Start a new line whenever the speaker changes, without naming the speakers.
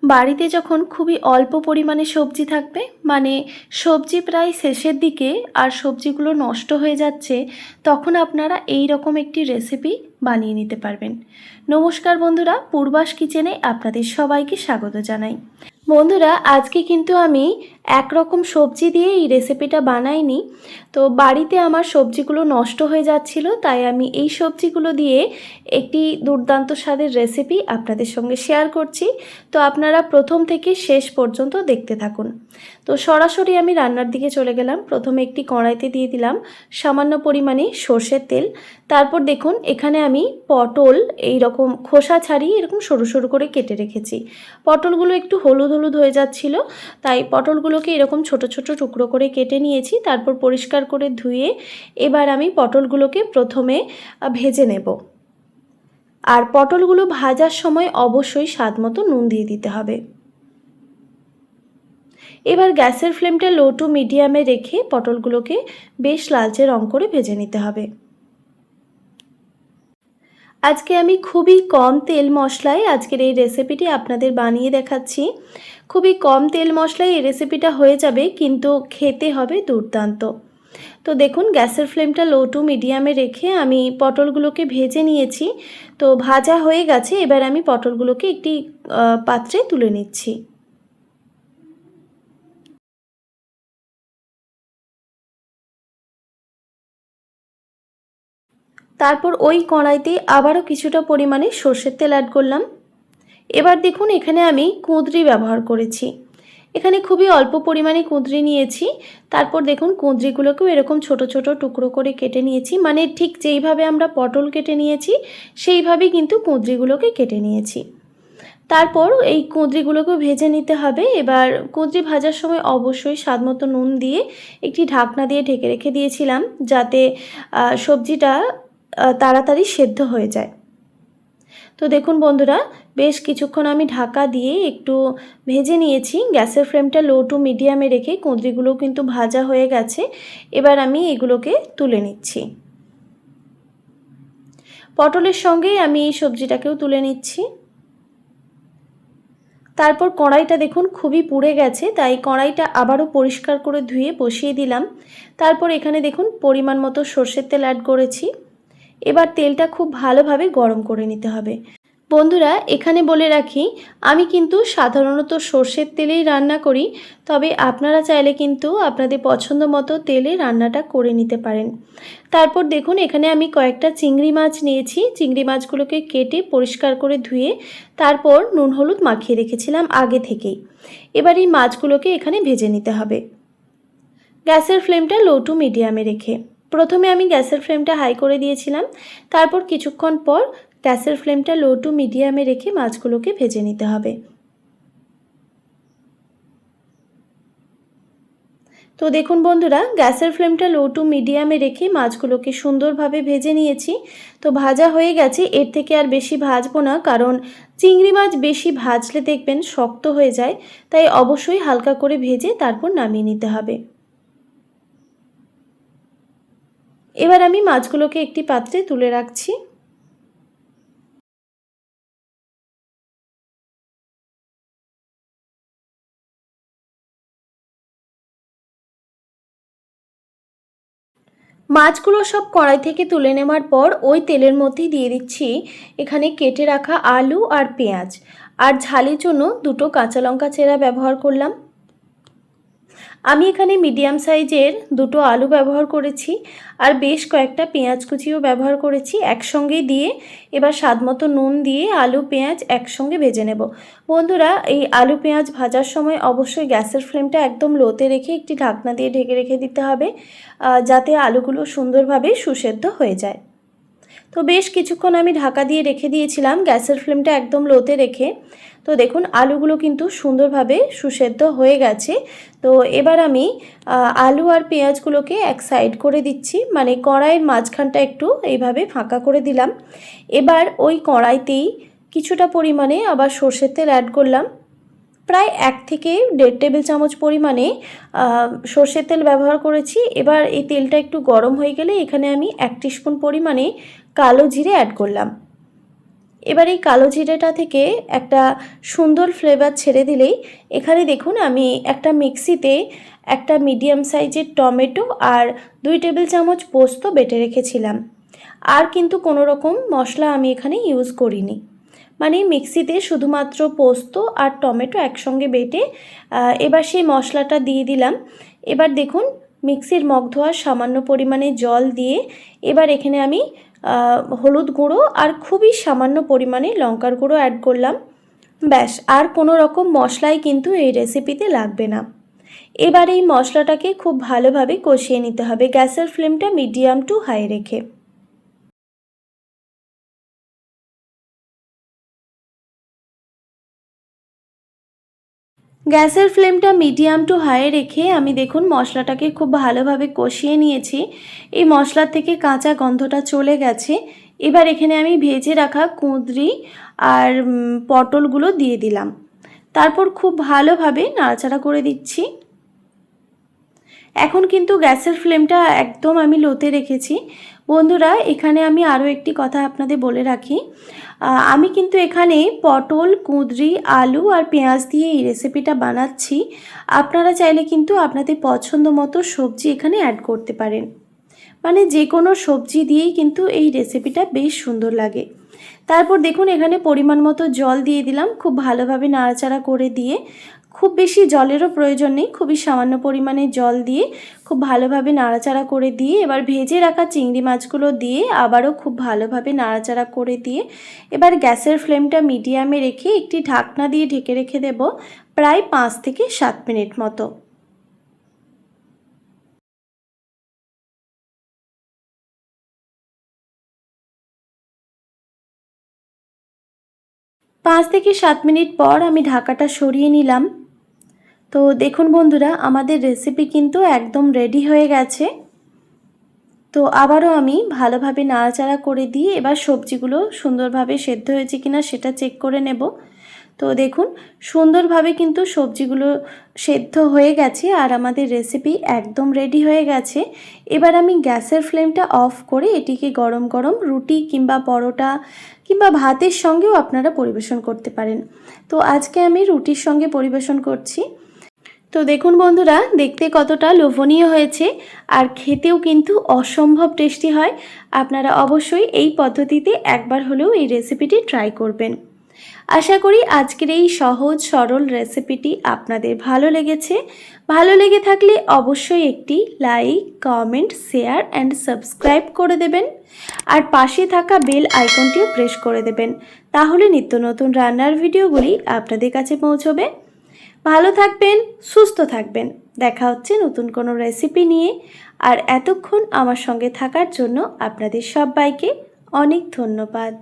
বাড়িতে যখন খুবই অল্প পরিমাণে সবজি থাকবে, মানে সবজি প্রায় শেষের দিকে আর সবজিগুলো নষ্ট হয়ে যাচ্ছে, তখন আপনারা এই রকম একটি রেসিপি বানিয়ে নিতে পারবেন। নমস্কার বন্ধুরা, পূর্বাস কিচেনে আপনাদের সবাইকে স্বাগত জানাই। বন্ধুরা, আজকে কিন্তু আমি একরকম সবজি দিয়ে এই রেসিপিটা বানাইনি। তো বাড়িতে আমার সবজিগুলো নষ্ট হয়ে যাচ্ছিল, তাই আমি এই সবজিগুলো দিয়ে একটি দুর্দান্ত স্বাদের রেসিপি আপনাদের সঙ্গে শেয়ার করছি। তো আপনারা প্রথম থেকে শেষ পর্যন্ত দেখতে থাকুন। তো সরাসরি আমি রান্নার দিকে চলে গেলাম। প্রথমে একটি কড়াইতে দিয়ে দিলাম সামান্য পরিমাণে সর্ষের তেল। তারপর দেখুন এখানে আমি পটল এই রকম খোসা ছাড়িয়ে এরকম সরু সরু করে কেটে রেখেছি। পটলগুলো একটু হলুদ হলুদ হয়ে যাচ্ছিল, তাই পটলগুলোকে এরকম ছোট ছোট টুকরো করে কেটে নিয়েছি। তারপর পরিষ্কার করে ধুয়ে এবার আমি পটলগুলোকে প্রথমে ভেজে নেব। আর পটলগুলো ভাজার সময় অবশ্যই স্বাদমতো নুন দিয়ে দিতে হবে। এবার গ্যাসের ফ্লেমটা লো টু মিডিয়ামে রেখে পটলগুলোকে বেশ লালচে রং করে ভেজে নিতে হবে। আজকে আমি খুবই কম তেল মশলায় আজকের এই রেসিপিটি আপনাদের বানিয়ে দেখাচ্ছি। খুবই কম তেল মশলায় এই রেসিপিটা হয়ে যাবে, কিন্তু খেতে হবে দুর্দান্ত। তো দেখুন গ্যাসের ফ্লেমটা লো টু মিডিয়ামে রেখে আমি পটলগুলোকে ভেজে নিয়েছি। তো ভাজা হয়ে গেছে, এবার আমি পটলগুলোকে একটি পাত্রে তুলে নিচ্ছি। তারপর ওই কড়াইতে আবারও কিছুটা পরিমাণে সর্ষের তেল অ্যাড করলাম। এবার দেখুন এখানে আমি কুঁদরি ব্যবহার করেছি। এখানে খুবই অল্প পরিমাণে কুঁদরি নিয়েছি। তারপর দেখুন কুঁদরিগুলোকেও এরকম ছোট ছোট টুকরো করে কেটে নিয়েছি, মানে ঠিক যেইভাবে আমরা পটল কেটে নিয়েছি সেইভাবেই কিন্তু কুঁদরিগুলোকে কেটে নিয়েছি। তারপর এই কুঁদরিগুলোকেও ভেজে নিতে হবে। এবার কুঁদরি ভাজার সময় অবশ্যই স্বাদমতো নুন দিয়ে একটি ঢাকনা দিয়ে ঢেকে রেখে দিয়েছিলাম, যাতে সবজিটা তাড়াতাড়ি সেদ্ধ হয়ে যায়। তো দেখুন বন্ধুরা, বেশ কিছুক্ষণ আমি ঢাকা দিয়ে একটু ভেজে নিয়েছি। গ্যাসের ফ্লেমটা লো টু মিডিয়ামে রেখে কুঁদরিগুলো কিন্তু ভাজা হয়ে গেছে। এবার আমি এগুলোকে তুলে নিচ্ছি। পটলের সঙ্গেই আমি এই সবজিটাকেও তুলে নিচ্ছি। তারপর কড়াইটা দেখুন খুবই পুড়ে গেছে, তাই কড়াইটা আবারও পরিষ্কার করে ধুয়ে বসিয়ে দিলাম। তারপর এখানে দেখুন পরিমাণ মতো সর্ষের তেল অ্যাড করেছি। এবার তেলটা খুব ভালোভাবে গরম করে নিতে হবে। বন্ধুরা, এখানে বলে রাখি, আমি কিন্তু সাধারণত সর্ষের তেলেই রান্না করি, তবে আপনারা চাইলে কিন্তু আপনাদের পছন্দ মতো তেলে রান্নাটা করে নিতে পারেন। তারপর দেখুন এখানে আমি কয়েকটা চিংড়ি মাছ নিয়েছি। চিংড়ি মাছগুলোকে কেটে পরিষ্কার করে ধুয়ে তারপর নুন হলুদ মাখিয়ে রেখেছিলাম আগে থেকেই। এবার এই মাছগুলোকে এখানে ভেজে নিতে হবে গ্যাসের ফ্লেমটা লো টু মিডিয়ামে রেখে। প্রথমে আমি গ্যাসের ফ্লেমটা হাই করে দিয়েছিলাম, তারপর কিছুক্ষণ পর গ্যাসের ফ্লেমটা লো টু মিডিয়ামে রেখে মাছগুলোকে ভেজে নিতে হবে। তো দেখুন বন্ধুরা, গ্যাসের ফ্লেমটা লো টু মিডিয়ামে রেখে মাছগুলোকে সুন্দরভাবে ভেজে নিয়েছি। তো ভাজা হয়ে গেছে, এর থেকে আর বেশি ভাজবো না, কারণ চিংড়ি মাছ বেশি ভাজলে দেখবেন শক্ত হয়ে যায়, তাই অবশ্যই হালকা করে ভেজে তারপর নামিয়ে নিতে হবে। এবার আমি মাছগুলোকে একটি পাত্রে তুলে রাখছি। মাছগুলো সব কড়াই থেকে তুলে নেওয়ার পর ওই তেলের মধ্যেই দিয়ে দিচ্ছি এখানে কেটে রাখা আলু আর পেঁয়াজ, আর ঝালের জন্য দুটো কাঁচা লঙ্কা চেরা ব্যবহার করলাম। আমি এখানে মিডিয়াম সাইজের দুটো আলু ব্যবহার করেছি, আর বেশ কয়েকটা পেঁয়াজ কুচিও ব্যবহার করেছি একসঙ্গেই দিয়ে। এবার স্বাদমতো নুন দিয়ে আলু পেঁয়াজ একসঙ্গে ভেজে নেব। বন্ধুরা, এই আলু পেঁয়াজ ভাজার সময় অবশ্যই গ্যাসের ফ্লেমটা একদম লোতে রেখে একটি ঢাকনা দিয়ে ঢেকে রেখে দিতে হবে, যাতে আলুগুলো সুন্দরভাবে সুসেদ্ধ হয়ে যায়। তো বেশ কিছুক্ষণ আমি ঢাকা দিয়ে রেখে দিয়েছিলাম গ্যাসের ফ্লেমটা একদম লোতে রেখে। তো দেখুন আলুগুলো কিন্তু সুন্দরভাবে সুসেদ্ধ হয়ে গেছে। তো এবার আমি আলু আর পেঁয়াজগুলোকে এক সাইড করে দিচ্ছি, মানে কড়াইয়ের মাঝখানটা একটু এইভাবে ফাঁকা করে দিলাম। এবার ওই কড়াইতেই কিছুটা পরিমাণে আবার সর্ষের তেল অ্যাড করলাম। প্রায় 1 থেকে 1.5 টেবিল চামচ পরিমাণে সর্ষের তেল ব্যবহার করেছি। এবার এই তেলটা একটু গরম হয়ে গেলে এখানে আমি 1 টিস্পুন পরিমাণে কালো জিরে অ্যাড করলাম। এবার এই কালো জিরেটা থেকে একটা সুন্দর ফ্লেভার ছেড়ে দিলেই এখানে দেখুন আমি একটা মিক্সিতে একটা মিডিয়াম সাইজের টমেটো আর 2 টেবিল চামচ পোস্ত বেটে রেখেছিলাম। আর কিন্তু কোনো রকম মশলা আমি এখানে ইউজ করিনি, মানে মিক্সিতে শুধুমাত্র পোস্ত আর টমেটো একসঙ্গে বেটে এবার সেই মশলাটা দিয়ে দিলাম। এবার দেখুন মিক্সির মগ ধোয়ার সামান্য পরিমাণে জল দিয়ে এবার এখানে আমি হলুদ গুঁড়ো আর খুবই সামান্য পরিমাণে লঙ্কার গুঁড়ো অ্যাড করলাম। ব্যাস, আর কোনো রকম মশলাই কিন্তু এই রেসিপিতে লাগবে না। এবার এই মশলাটাকে খুব ভালোভাবে কষিয়ে নিতে হবে গ্যাসের ফ্লেমটা মিডিয়াম টু হাই রেখে। গ্যাসের ফ্লেমটা মিডিয়াম টু হাই রেখে আমি দেখুন মশলাটাকে খুব ভালোভাবে কষিয়ে নিয়েছি। এই মশলার থেকে কাঁচা গন্ধটা চলে গেছে। এবার এখানে আমি ভেজে রাখা কুঁদরি আর পটলগুলো দিয়ে দিলাম। তারপর খুব ভালোভাবে নাড়াচাড়া করে দিচ্ছি। এখন কিন্তু গ্যাসের ফ্লেমটা একদম আমি লোতে রেখেছি। বন্ধুরা, এখানে আমি আরও একটি কথা আপনাদের বলে রাখি, আমি কিন্তু এখানে পটল, কুঁদরি, আলু আর পেঁয়াজ দিয়ে এই রেসিপিটা বানাচ্ছি। আপনারা চাইলে কিন্তু আপনাদের পছন্দ মতো সবজি এখানে অ্যাড করতে পারেন, মানে যে কোনো সবজি দিয়েই কিন্তু এই রেসিপিটা বেশ সুন্দর লাগে। তারপর দেখুন এখানে পরিমাণ মতো জল দিয়ে দিলাম, খুব ভালোভাবে নাড়াচাড়া করে দিয়ে, খুব বেশি জলেরও প্রয়োজন নেই, খুবই সামান্য পরিমাণে জল দিয়ে খুব ভালোভাবে নাড়াচাড়া করে দিয়ে এবার ভেজে রাখা চিংড়ি মাছগুলো দিয়ে আবারও খুব ভালোভাবে নাড়াচাড়া করে দিয়ে এবার গ্যাসের ফ্লেমটা মিডিয়ামে রেখে একটি ঢাকনা দিয়ে ঢেকে রেখে দেব প্রায় 5 থেকে 7 মিনিট মতো। 5 থেকে 7 মিনিট পর আমি ঢাকাটা সরিয়ে নিলাম। তো দেখুন বন্ধুরা, আমাদের রেসিপি কিন্তু একদম রেডি হয়ে গেছে। তো আবারও আমি ভালোভাবে নাড়াচাড়া করে দিয়ে এবার সবজিগুলো সুন্দরভাবে সেদ্ধ হয়েছে কিনা সেটা চেক করে নেব। তো দেখুন সুন্দরভাবে কিন্তু সবজিগুলো সেদ্ধ হয়ে গেছে আর আমাদের রেসিপি একদম রেডি হয়ে গেছে। এবার আমি গ্যাসের ফ্লেমটা অফ করে এটিকে গরম গরম রুটি কিংবা পরোটা কিংবা ভাতের সঙ্গেও আপনারা পরিবেশন করতে পারেন। তো আজকে আমি রুটির সঙ্গে পরিবেশন করছি। তো দেখুন বন্ধুরা, দেখতে কতটা লোভনীয় হয়েছে আর খেতেও কিন্তু অসম্ভব টেস্টি হয়। আপনারা অবশ্যই এই পদ্ধতিতে একবার হলেও এই রেসিপিটি ট্রাই করবেন। আশা করি আজকের এই সহজ সরল রেসিপিটি আপনাদের ভালো লেগেছে। ভালো লেগে থাকলে অবশ্যই একটি like, comment, share and subscribe করে দেবেন আর পাশে থাকা বেল আইকনটিও প্রেস করে দেবেন। তাহলে নিত্য নতুন রান্নার ভিডিওগুলি আপনাদের কাছে পৌঁছবে। ভালো থাকবেন, সুস্থ থাকবেন। দেখা হচ্ছে নতুন কোনো রেসিপি নিয়ে। আর এতক্ষণ আমার সঙ্গে থাকার জন্য আপনাদের সবাইকে অনেক ধন্যবাদ।